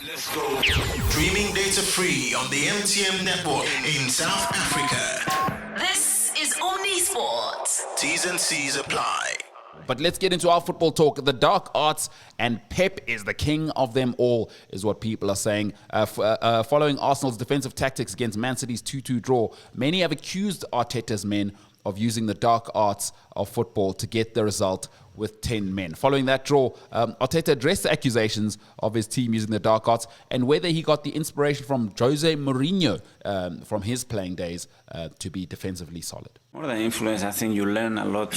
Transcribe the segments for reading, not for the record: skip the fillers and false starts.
Let's go. Streaming data free on the MTN network in South Africa. This is Omnisport. T's and C's apply. But let's get into our football talk. The dark arts, and Pep is the king of them all, is what people are saying. Following Arsenal's defensive tactics against Man City's 2-2 draw, many have accused Arteta's men of using the dark arts of football to get the result with 10 men. Following that draw, Arteta addressed the accusations of his team using the dark arts and whether he got the inspiration from Jose Mourinho from his playing days to be defensively solid. More than influence, I think you learn a lot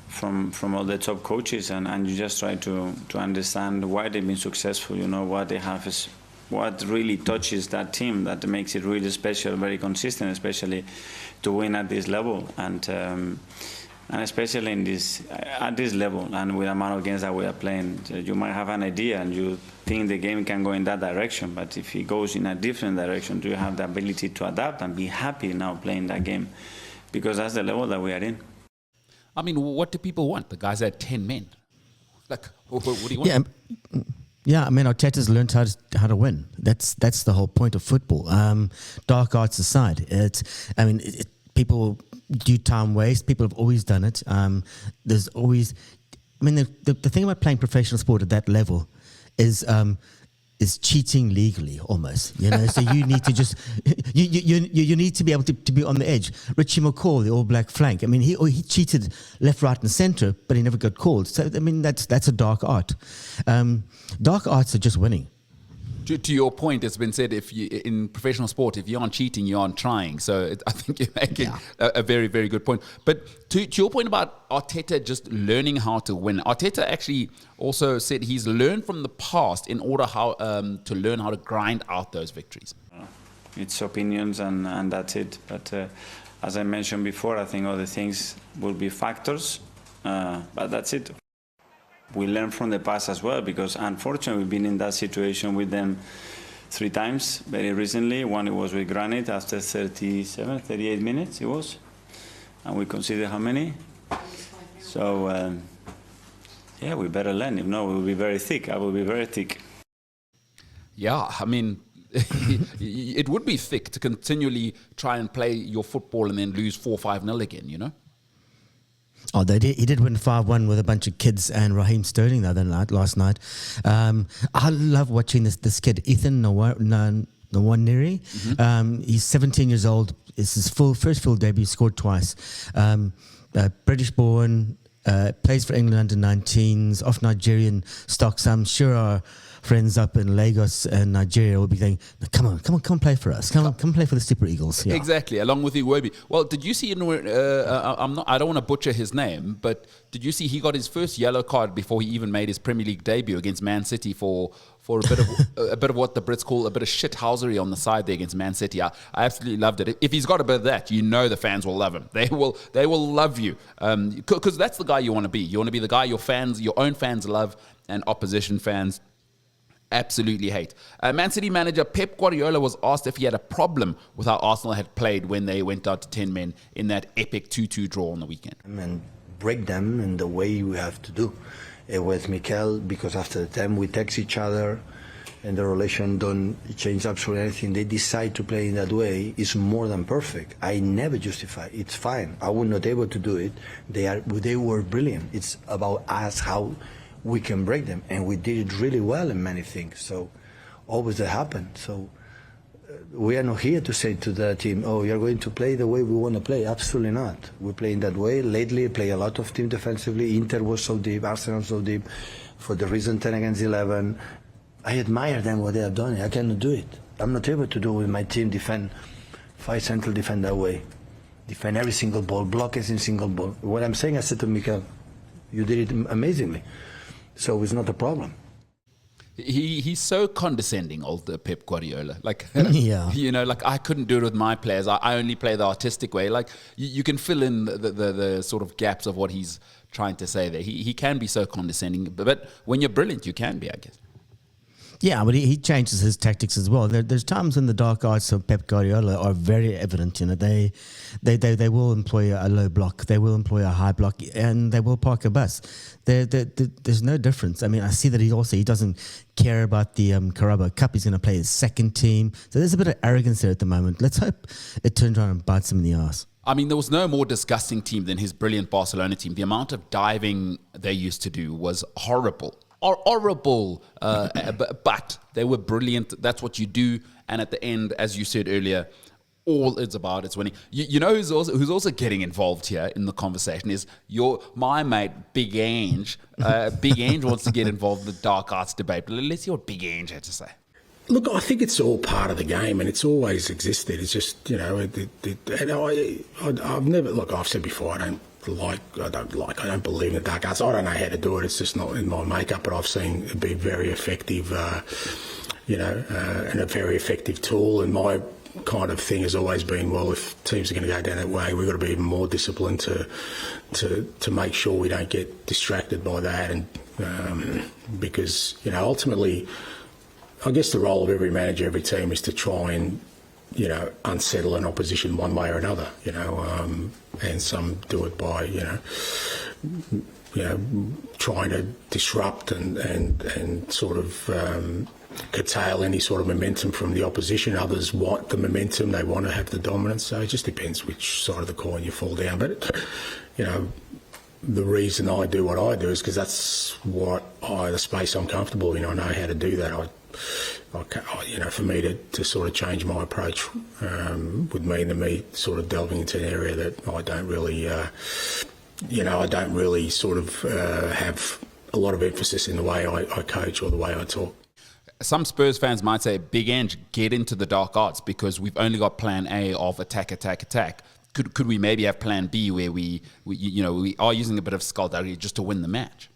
from all the top coaches, and you just try to understand why they've been successful, what they have is what really touches that team, that makes it really special, very consistent, especially to win at this level, and especially at this level, and with the amount of games that we are playing, you might have an idea and you think the game can go in that direction, but if it goes in a different direction, do you have the ability to adapt and be happy now playing that game? Because that's the level that we are in. I mean, what do people want? The guys had 10 men. Like, what do you want? Yeah, I mean, Arteta's learned how to win. That's the whole point of football. Dark arts aside, people do time waste. People have always done it. There's always, the thing about playing professional sport at that level is cheating legally almost. So you need to just you need to be able to be on the edge. Richie McCaw, the All Black flank. I mean, he cheated left, right, and centre, but he never got called. So I mean, that's a dark art. Dark arts are just winning. To your point, it's been said, in professional sport, if you aren't cheating, you aren't trying. So I think you're making a very, very good point. But to your point about Arteta just learning how to win, Arteta actually also said he's learned from the past in order to learn how to grind out those victories. It's opinions and that's it. But as I mentioned before, I think other things will be factors, but that's it. We learn from the past as well, because unfortunately we've been in that situation with them 3 times very recently. One, it was with Granit after 38 minutes it was, and we consider how many. So we better learn. If not, we'll be very thick. I will be very thick. Yeah, I mean, it would be thick to continually try and play your football and then lose 4-5-0 again, Oh, he did win 5-1 with a bunch of kids and Raheem Sterling last night. I love watching this kid, Ethan Nwaneri. Mm-hmm. He's 17 years old. It's his first full debut, scored twice. British born, plays for England under 19s, off Nigerian stocks. I'm sure our friends up in Lagos and Nigeria will be saying, come on, play for us. Come play for the Super Eagles. Yeah. Exactly, along with Iwobi. Well, did you see, I don't want to butcher his name, but did you see he got his first yellow card before he even made his Premier League debut against Man City for a bit of a bit of what the Brits call a bit of shithousery on the side there against Man City. I absolutely loved it. If he's got a bit of that, the fans will love him. They will love you, because that's the guy you want to be. You want to be the guy your own fans love, and opposition fans absolutely hate. Man City manager Pep Guardiola was asked if he had a problem with how Arsenal had played when they went out to 10 men in that epic 2-2 draw on the weekend. And break them in the way we have to do. It was Mikel, because after the time we text each other and the relation don't change absolutely anything. They decide to play in that way. It's more than perfect. I never justify. It's fine. I was not able to do it. They were brilliant. It's about us, how we can break them, and we did it really well in many things. So always that happened. So we are not here to say to the team, oh, you're going to play the way we want to play. Absolutely not. We play in that way. Lately, play a lot of team defensively. Inter was so deep, Arsenal so deep. For the reason 10 against 11, I admire them what they have done. I cannot do it. I'm not able to do with my team defend 5 central defend that way. Defend every single ball, block every single ball. What I'm saying, I said to Mikel, you did it amazingly. So it's not a problem. He's so condescending, old Pep Guardiola. Like, yeah. Like I couldn't do it with my players. I only play the artistic way. Like you can fill in the sort of gaps of what he's trying to say there. He can be so condescending, but when you're brilliant, you can be, I guess. Yeah, but he changes his tactics as well. There's times when the dark arts of Pep Guardiola are very evident. They will employ a low block, they will employ a high block, and they will park a bus. There's no difference. I mean, I see that he doesn't care about the Carabao Cup. He's going to play his second team. So there's a bit of arrogance there at the moment. Let's hope it turns around and bites him in the arse. I mean, there was no more disgusting team than his brilliant Barcelona team. The amount of diving they used to do was horrible. Horrible, but they were brilliant. That's what you do. And at the end, as you said earlier, all it's about is winning. You know who's also getting involved here in the conversation is my mate Big Ange. Big Ange wants to get involved in the dark arts debate. But let's see what Big Ange had to say. Look, I think it's all part of the game, and it's always existed. It's just, and I've never, look, I've said before, I don't believe in the dark arts. I don't know how to do it. It's just not in my makeup, but I've seen it be very effective, and a very effective tool. And my kind of thing has always been, well, if teams are going to go down that way, we've got to be even more disciplined to make sure we don't get distracted by that. And because, ultimately, I guess the role of every manager, every team is to try and, unsettle an opposition one way or another, and some do it by, trying to disrupt and sort of curtail any sort of momentum from the opposition. Others want the momentum, they want to have the dominance. So it just depends which side of the coin you fall down. But, the reason I do what I do is because that's the space I'm comfortable in. I know how to do that. For me to sort of change my approach would mean me sort of delving into an area that I don't really, sort of have a lot of emphasis in the way I coach or the way I talk. Some Spurs fans might say, Big Ange, get into the dark arts because we've only got plan A of attack. Could we maybe have plan B where we are using a bit of skullduggery just to win the match?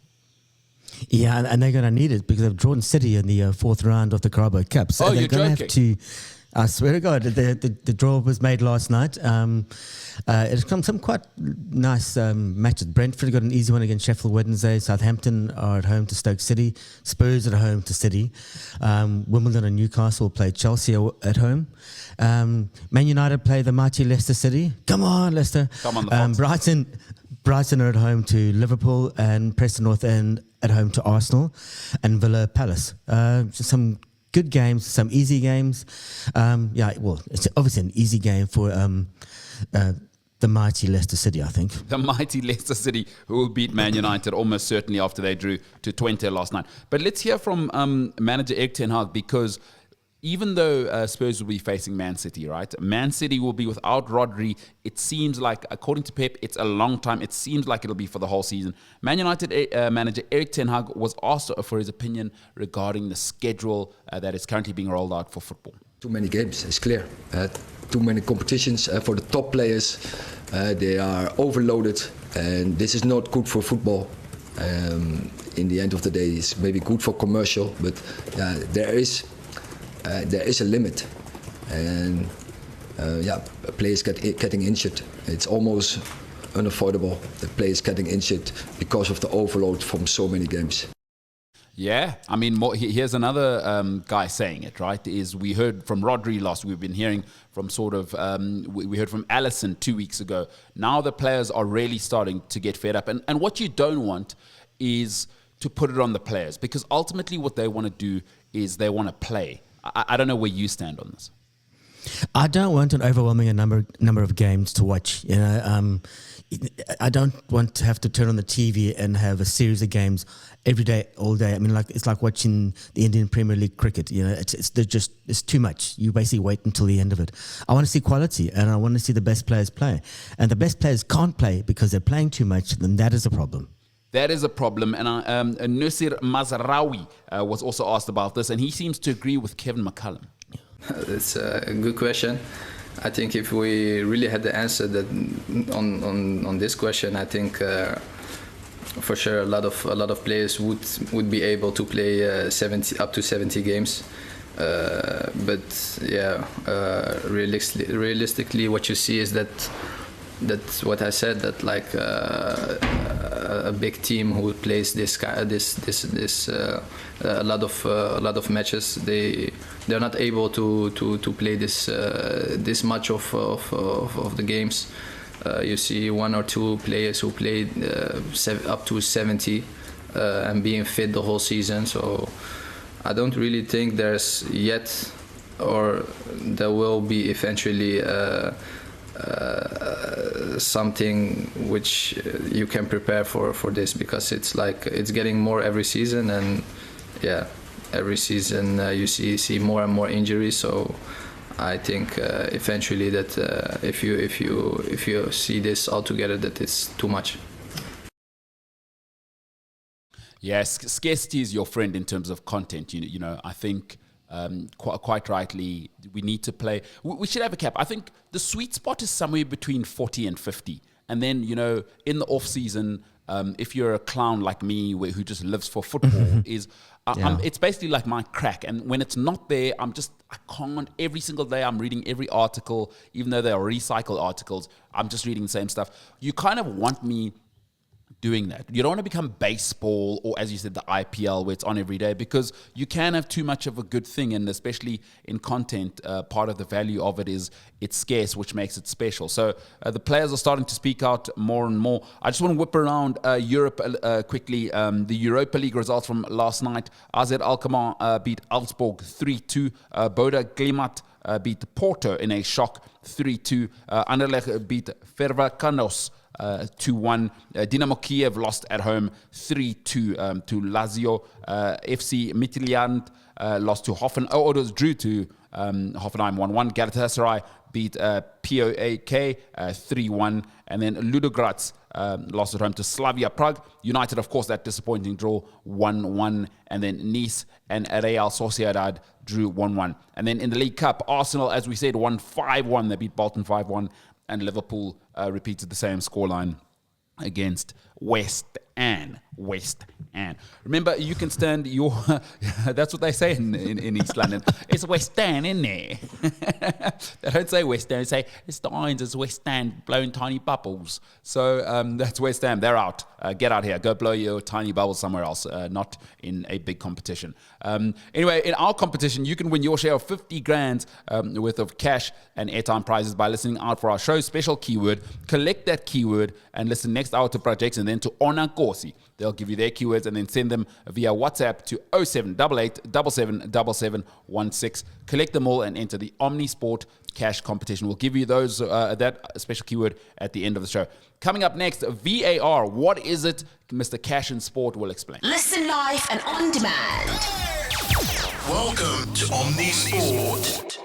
Yeah, and they're going to need it because they've drawn City in the fourth round of the Carabao Cup. So they're going to have to. I swear to God, the draw was made last night. It's come some quite nice matches. Brentford got an easy one against Sheffield Wednesday. Southampton are at home to Stoke City. Spurs at home to City. Wimbledon and Newcastle play Chelsea at home. Man United play the mighty Leicester City. Come on, Leicester. Come on, the Fox. Brighton are at home to Liverpool, and Preston North End at home to Arsenal, and Villa Palace. Some good games, some easy games. It's obviously an easy game for the mighty Leicester City, I think. The mighty Leicester City, who will beat Man United almost certainly after they drew to Twente last night. But let's hear from manager Erik ten Hag, because even though Spurs will be facing Man City, right? Man City will be without Rodri. It seems like, according to Pep, it's a long time. It seems like it'll be for the whole season. Man United manager Erik ten Hag was asked for his opinion regarding the schedule that is currently being rolled out for football. Too many games, it's clear. Too many competitions for the top players. They are overloaded, and this is not good for football. In the end of the day, it's maybe good for commercial, but there is a limit, and players getting injured. It's almost unavoidable that players getting injured because of the overload from so many games. Yeah, I mean, here's another guy saying it, right? We heard from Rodri last week. We've been hearing from we heard from Alisson 2 weeks ago. Now the players are really starting to get fed up. And what you don't want is to put it on the players, because ultimately what they want to do is they want to play. I don't know where you stand on this. I don't want an overwhelming number of games to watch. I don't want to have to turn on the TV and have a series of games every day, all day. I mean, it's like watching the Indian Premier League cricket. It's too much. You basically wait until the end of it. I want to see quality, and I want to see the best players play. And the best players can't play because they're playing too much. Then that is a problem. That is a problem. And Noussair Mazraoui was also asked about this, and he seems to agree with Kevin McCullum. That's a good question. I think if we really had the answer on this question, I think for sure a lot of players would be able to play up to 70 games. Realistically, what you see is that that's what I said, that like a big team who plays a lot of matches, they're not able to play this much of the games. You see one or two players who played up to 70 and being fit the whole season. So I don't really think there's yet, or there will be eventually something which you can prepare for this, because it's getting more every season, and every season you see more and more injuries. So I think eventually that if you see this all together, that it's too much. Yes, scarcity is your friend in terms of content. You know, I think quite rightly, we need to play. We should have a cap. I think the sweet spot is somewhere between 40 and 50. And then, you know, in the off season, if you're a clown like me who just lives for football, it's basically like my crack. And when it's not there, I can't. Every single day I'm reading every article, even though they are recycled articles, I'm just reading the same stuff. You kind of want me doing that. You don't want to become baseball, or as you said, the IPL, where it's on every day, because you can have too much of a good thing, and especially in content, part of the value of it is it's scarce, which makes it special. So the players are starting to speak out more and more. I just want to whip around Europe quickly. The Europa League results from last night. AZ Alkmaar beat Augsburg 3-2. Boda Glimt beat Porto in a shock 3-2. Anderlecht beat Ferencváros 2-1. Dynamo Kiev lost at home 3-2 to Lazio. FC Midtjylland lost to drew to Hoffenheim 1-1. Galatasaray beat POAK 3-1. And then Ludogorets lost at home to Slavia Prague. United, of course, that disappointing draw 1-1. And then Nice and Real Sociedad drew 1-1. And then in the League Cup, Arsenal, as we said, won 5-1. They beat Bolton 5-1. And Liverpool repeated the same scoreline against West Ham. Remember, you can stand your... that's what they say in East London. It's West Ham, isn't it? They don't say West Ham. They say, it's the Irons, it's West Ham blowing tiny bubbles. So that's West Ham. They're out. Get out here. Go blow your tiny bubbles somewhere else, not in a big competition. Anyway, in our competition, you can win your share of 50 grand worth of cash and airtime prizes by listening out for our show's special keyword. Collect that keyword and listen next hour to Projects and then to Onankosi. They'll give you their keywords and then send them via WhatsApp to 0788 777716. Collect them all and enter the Omnisport Cash competition. We'll give you those that special keyword at the end of the show. Coming up next, VAR. What is it? Mr. Cash and Sport will explain. Listen live and on demand. Welcome to Omnisport.